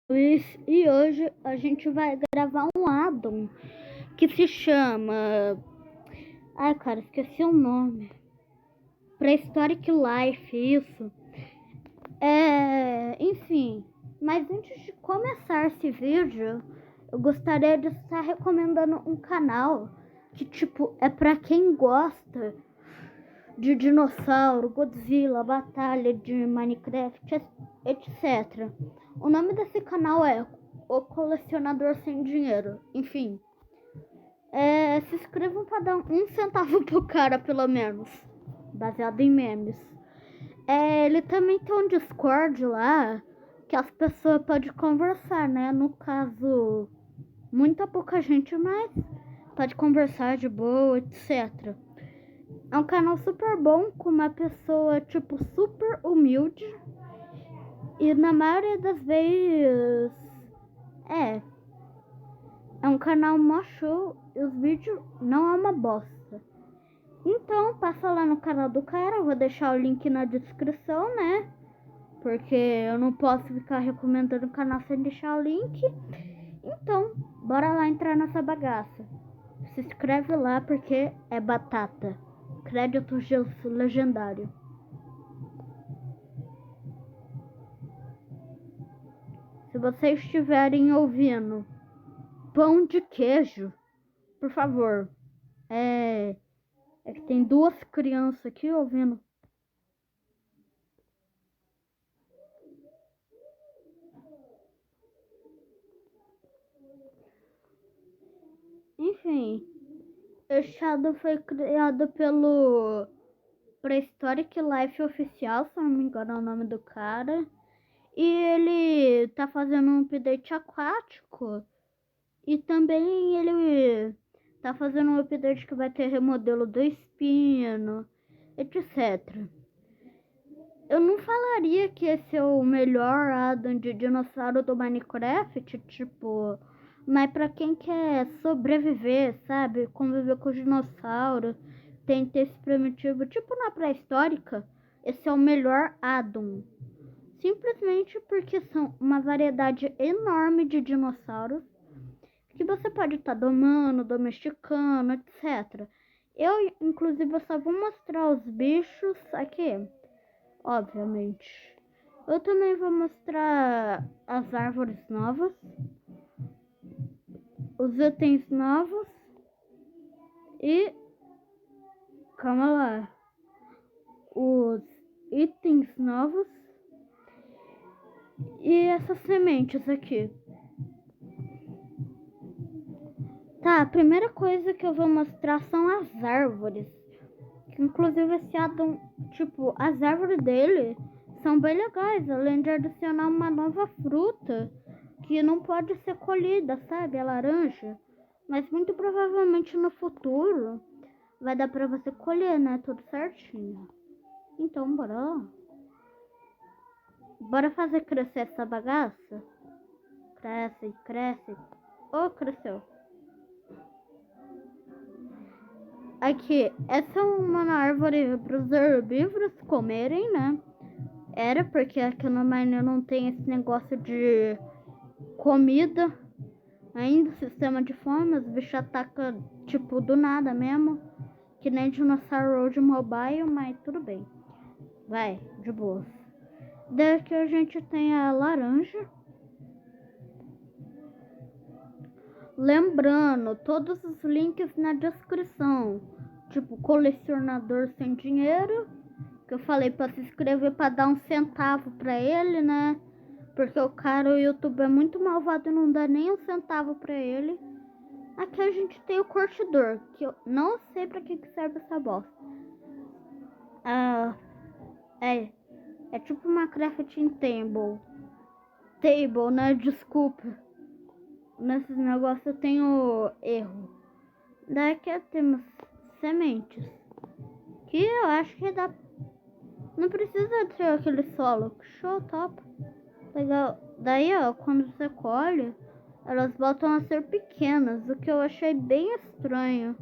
E hoje a gente vai gravar um addon que se chama... Ai, cara, esqueci o nome. Prehistoric Life, isso. Enfim, mas antes de começar esse vídeo, eu gostaria de estar recomendando um canal que, tipo, é pra quem gosta de dinossauro, Godzilla, batalha de Minecraft, etc. O nome desse canal é O Colecionador Sem Dinheiro. Enfim, se inscrevam para dar 1 centavo pro cara, pelo menos, baseado em memes. Ele também tem um Discord lá que as pessoas podem conversar, né? No caso, muita pouca gente, mas pode conversar de boa, etc. É um canal super bom, com uma pessoa, tipo, super humilde. E na maioria das vezes, é um canal mó show e os vídeos não é uma bosta. Então, passa lá no canal do cara, eu vou deixar o link na descrição, né? Porque eu não posso ficar recomendando o canal sem deixar o link. Então, bora lá entrar nessa bagaça. Se inscreve lá porque é batata. Crédito legendário. Se vocês estiverem ouvindo pão de queijo, por favor. É que tem 2 crianças aqui ouvindo. Enfim, esse shadow foi criado pelo Prehistoric Life Oficial, se não me engano é o nome do cara. E ele tá fazendo um update aquático. E também ele tá fazendo um update que vai ter remodelo do espino, etc. Eu não falaria que esse é o melhor addon de dinossauro do Minecraft, tipo, mas pra quem quer sobreviver, sabe, conviver com os dinossauros, tem esse primitivo, tipo na pré-histórica, esse é o melhor addon. Simplesmente porque são uma variedade enorme de dinossauros que você pode estar domando, domesticando, etc. Eu, inclusive, só vou mostrar os bichos aqui, obviamente. Eu também vou mostrar as árvores novas, os itens novos e... calma lá. Os itens novos e essas sementes aqui. Tá, a primeira coisa que eu vou mostrar são as árvores. Inclusive esse addon, tipo, as árvores dele são bem legais, além de adicionar uma nova fruta que não pode ser colhida, sabe? É laranja. Mas muito provavelmente no futuro vai dar pra você colher, né? Tudo certinho. Então, bora lá. Bora fazer crescer essa bagaça? Cresce, cresce. Oh, cresceu. Aqui, essa é uma árvore para os herbívoros comerem, né? Era porque aqui no Mine não tem esse negócio de comida. Ainda sistema de fome, os bichos atacam tipo do nada mesmo. Que nem Dinosaur Road Mobile, mas tudo bem. Vai, de boa. Daqui a gente tem a laranja. Lembrando, todos os links na descrição. Tipo, colecionador sem dinheiro. Que eu falei pra se inscrever pra dar 1 centavo pra ele, né? Porque o cara, o YouTube é muito malvado e não dá nem 1 centavo pra ele. Aqui a gente tem o curtidor, que eu não sei pra que serve essa bosta. É tipo uma crafting table. Table, né? Desculpa. Nesses negócios eu tenho erro. Daqui temos sementes. Que eu acho que dá. Não precisa ter aquele solo. Show, top. Legal. Daí, ó, quando você colhe, elas voltam a ser pequenas, o que eu achei bem estranho.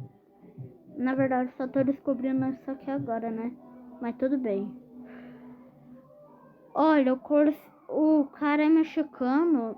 Na verdade, só tô descobrindo isso aqui agora, né? Mas tudo bem. Olha, o cara é mexicano